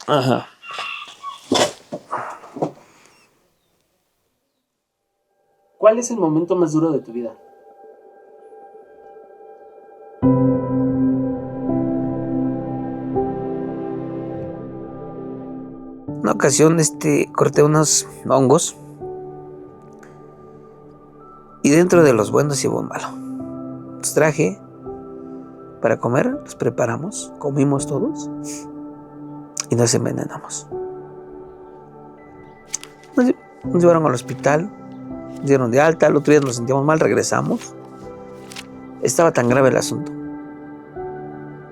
Ajá. ¿Cuál es el momento más duro de tu vida? Una ocasión corté unos hongos y dentro de los buenos llevo un malo. Los traje para comer, los preparamos, comimos todos y nos envenenamos. Nos llevaron al hospital, nos dieron de alta, el otro día nos sentíamos mal, regresamos. Estaba tan grave el asunto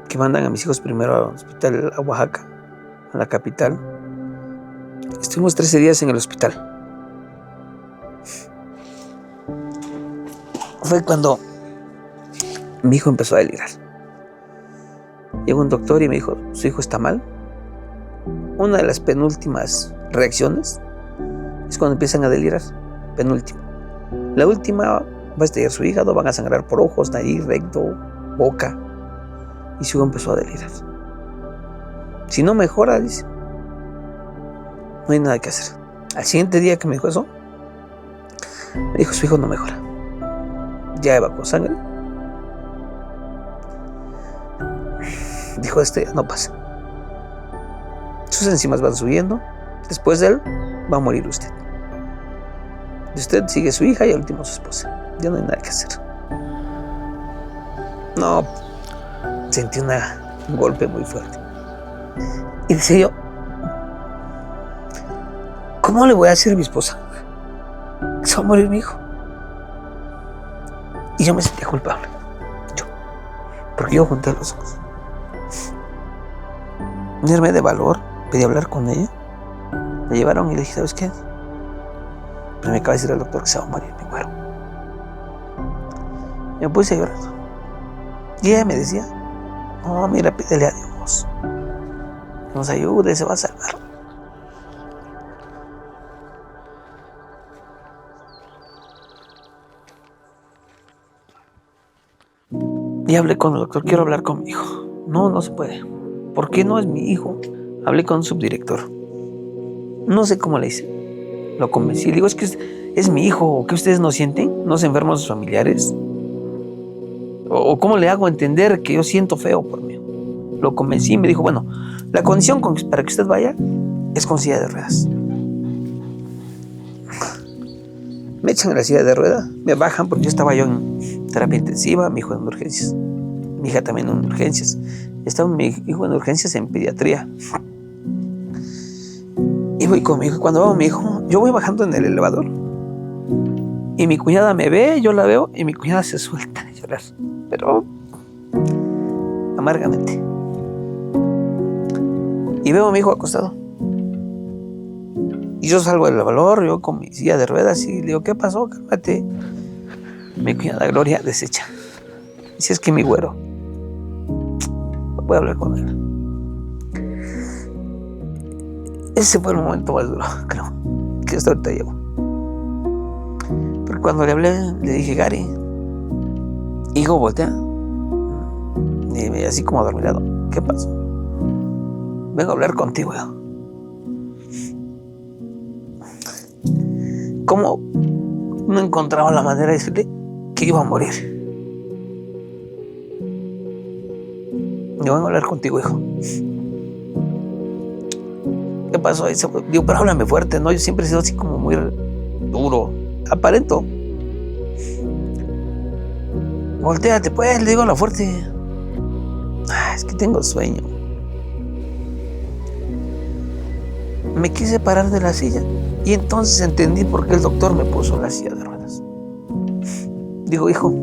que mandan a mis hijos primero al hospital a Oaxaca, a la capital. Estuvimos 13 días en el hospital. Fue cuando mi hijo empezó a delirar. Llegó un doctor y me dijo, su hijo está mal. Una de las penúltimas reacciones es cuando empiezan a delirar. Penúltima. La última, va a estallar su hígado, van a sangrar por ojos, nariz, recto, boca. Y su hijo empezó a delirar. Si no mejora, dice, no hay nada que hacer. Al siguiente día que me dijo eso, me dijo, su hijo no mejora. Ya evacuó sangre. Dijo, ya no pasa. Sus enzimas van subiendo. Después de él, va a morir usted. De usted sigue su hija y al último su esposa. Ya no hay nada que hacer. No, sentí un golpe muy fuerte. Y decía yo, ¿cómo le voy a decir a mi esposa que se va a morir mi hijo? Y yo me sentía culpable. Porque yo junté los ojos. Me armé de valor, pedí hablar con ella. Me llevaron y le dije, ¿sabes qué? Pero me acaba de decir al doctor que se va a morir mi güero. Y me puse a llorar. Y ella me decía, no, mira, pídele a Dios. Que nos ayude, se va a salvar. Y hablé con el doctor, quiero hablar con mi hijo. No se puede. ¿Por qué no es mi hijo? Hablé con un subdirector. No sé cómo le hice. Lo convencí. Le digo, es que es mi hijo. ¿Qué ustedes no sienten? ¿No se enferman sus familiares? ¿O cómo le hago entender que yo siento feo por mí? Lo convencí y me dijo, bueno, la condición para que usted vaya es con silla de ruedas. Me echan en la silla de ruedas, me bajan porque yo estaba en terapia intensiva, mi hijo en urgencias, mi hija también en urgencias. Estaba mi hijo en urgencias en pediatría. Y voy con mi hijo. Cuando va mi hijo, yo voy bajando en el elevador. Y mi cuñada me ve, yo la veo, y mi cuñada se suelta a llorar. Pero amargamente. Y veo a mi hijo acostado. Y yo salgo del elevador, yo con mi silla de ruedas, y le digo, ¿qué pasó? Cálmate. Mi cuñada Gloria desecha. Dice, es que mi güero. No puedo hablar con él. Ese fue el momento más duro, creo, que hasta ahorita llevo. Pero cuando le hablé, le dije, Gary, hijo, voltea. Y así como adormilado, ¿qué pasó? Vengo a hablar contigo. ¿Cómo no encontraba la manera de decirle que iba a morir? Yo vengo a hablar contigo, hijo. ¿Qué pasó? Digo, pero háblame fuerte, ¿no? Yo siempre he sido así como muy duro, aparento. Voltéate, pues, le digo a la fuerte. Es que tengo sueño. Me quise parar de la silla y entonces entendí por qué el doctor me puso la silla de ruedas. Digo, hijo,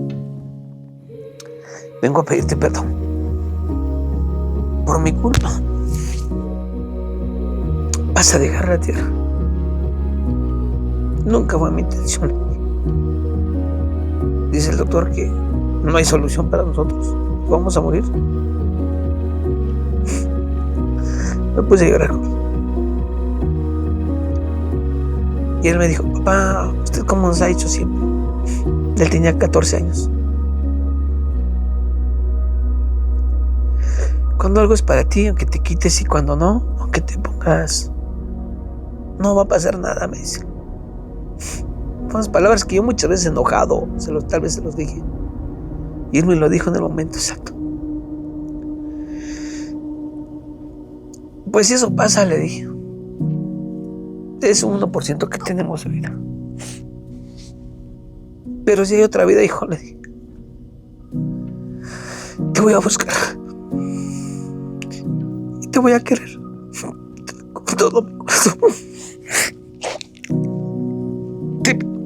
vengo a pedirte perdón por mi culpa. Vas a dejar la tierra. Nunca fue mi intención. Dice el doctor que no hay solución para nosotros. Vamos a morir. Me puse a llorar. Y él me dijo, papá, ¿usted cómo nos ha hecho siempre? Él tenía 14 años. Cuando algo es para ti, aunque te quites, y cuando no, aunque que te pongas. No va a pasar nada, me dice. Fueron las palabras que yo muchas veces enojado, tal vez se los dije. Y él me lo dijo en el momento exacto. Pues si eso pasa, le dije, es un 1% que tenemos de vida. Pero si hay otra vida, hijo, le dije, te voy a buscar. Y te voy a querer. Con todo mi corazón.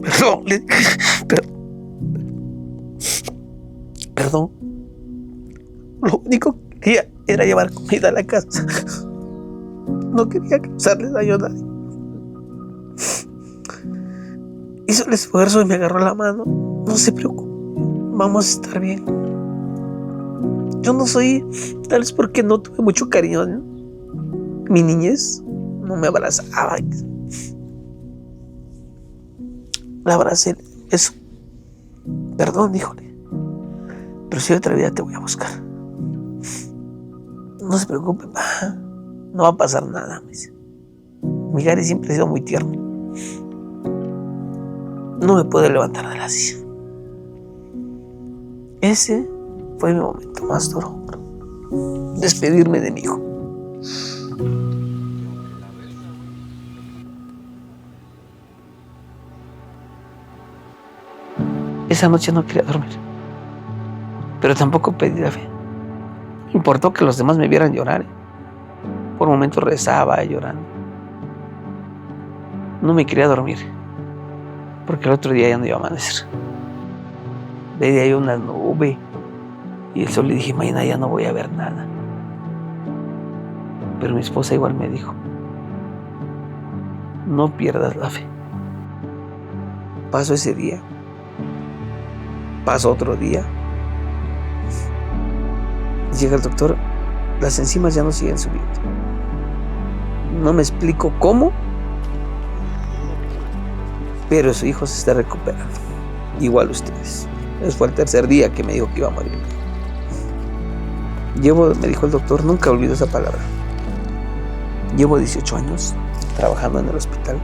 Perdón, le dije, perdón. Lo único que quería era llevar comida a la casa. No quería causarle daño a nadie. Hizo el esfuerzo y me agarró la mano. No se preocupe, vamos a estar bien. Yo no soy, tal vez porque no tuve mucho cariño, ¿no? Mi niñez no me abrazaba. La abracé. Eso. Perdón, híjole. Pero si hay otra vida te voy a buscar. No se preocupe, pa. No va a pasar nada, me dice. Mi Gary siempre ha sido muy tierno. No me puedo levantar de la silla. Ese fue mi momento más duro. Despedirme de mi hijo. Esa noche no quería dormir, pero tampoco pedí la fe. Me importó que los demás me vieran llorar. Por momentos rezaba llorando. No me quería dormir, porque el otro día ya no iba a amanecer. Veía ahí una nube y el sol, le dije, mañana ya no voy a ver nada. Pero mi esposa igual me dijo, no pierdas la fe. Pasó ese día. Pasó otro día. Llega el doctor, las enzimas ya no siguen subiendo. No me explico cómo, pero su hijo se está recuperando. Igual ustedes. Ese fue el tercer día que me dijo que iba a morir. Me dijo el doctor, nunca olvido esa palabra. Llevo 18 años trabajando en el hospital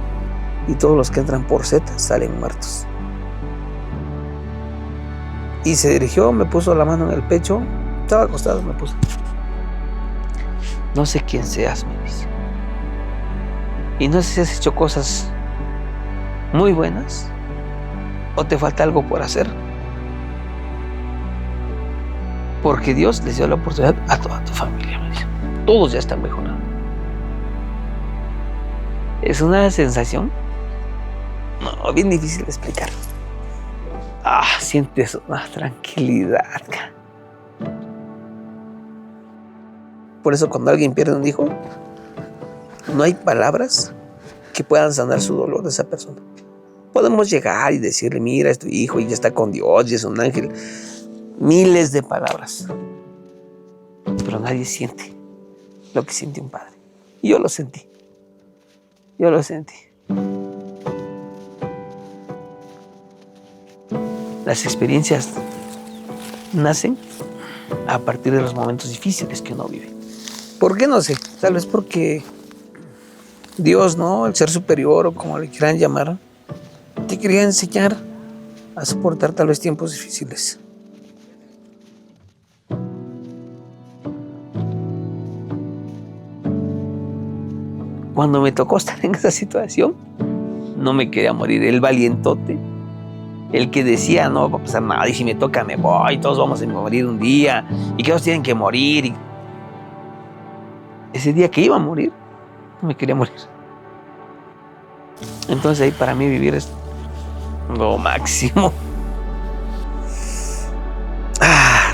y todos los que entran por Z salen muertos. Y se dirigió, me puso la mano en el pecho, estaba acostado, me puso. No sé quién seas, me dice. Y no sé si has hecho cosas muy buenas o te falta algo por hacer. Porque Dios les dio la oportunidad a toda tu familia, me dice. Todos ya están mejorando. Es una sensación bien difícil de explicar. Sientes una tranquilidad. Por eso cuando alguien pierde un hijo, no hay palabras que puedan sanar su dolor de esa persona. Podemos llegar y decirle, mira, es tu hijo y ya está con Dios y es un ángel. Miles de palabras. Pero nadie siente lo que siente un padre. Y yo lo sentí. Yo lo sentí. Las experiencias nacen a partir de los momentos difíciles que uno vive. ¿Por qué? No sé. Tal vez porque Dios, ¿no? El ser superior o como le quieran llamar, te quería enseñar a soportar tal vez tiempos difíciles. Cuando me tocó estar en esa situación, no me quería morir. El valientote, el que decía, no va a pasar nada, y si me toca me voy, todos vamos a morir un día, y que todos tienen que morir. Y ese día que iba a morir, no me quería morir. Entonces ahí para mí vivir es lo máximo.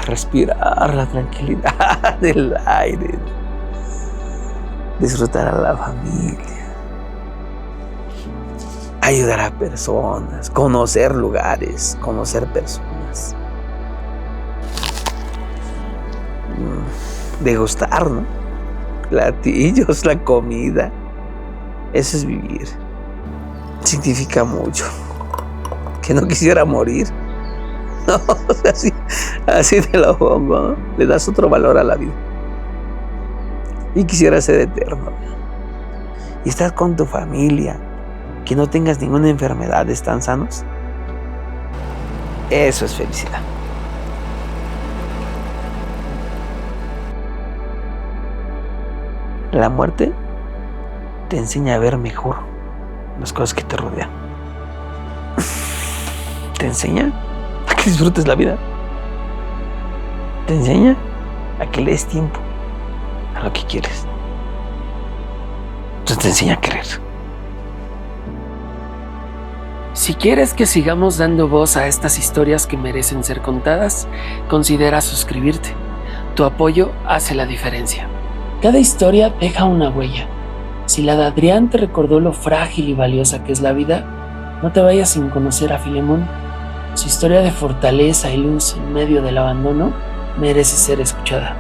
Respirar la tranquilidad del aire, disfrutar a la familia, ayudar a personas, conocer lugares, conocer personas, degustar, ¿no? Platillos, la comida. Eso es vivir. Significa mucho. Que no quisiera morir. No, así te lo pongo, ¿no? Le das otro valor a la vida. Y quisiera ser eterno. y estás con tu familia, que no tengas ninguna enfermedad, están sanos, eso es felicidad. La muerte te enseña a ver mejor las cosas que te rodean. Te enseña a que disfrutes la vida. Te enseña a que le des tiempo a lo que quieres. Entonces te enseña a querer. Si quieres que sigamos dando voz a estas historias que merecen ser contadas, considera suscribirte. Tu apoyo hace la diferencia. Cada historia deja una huella. Si la de Adrián te recordó lo frágil y valiosa que es la vida, no te vayas sin conocer a Filemón. Su historia de fortaleza y luz en medio del abandono merece ser escuchada.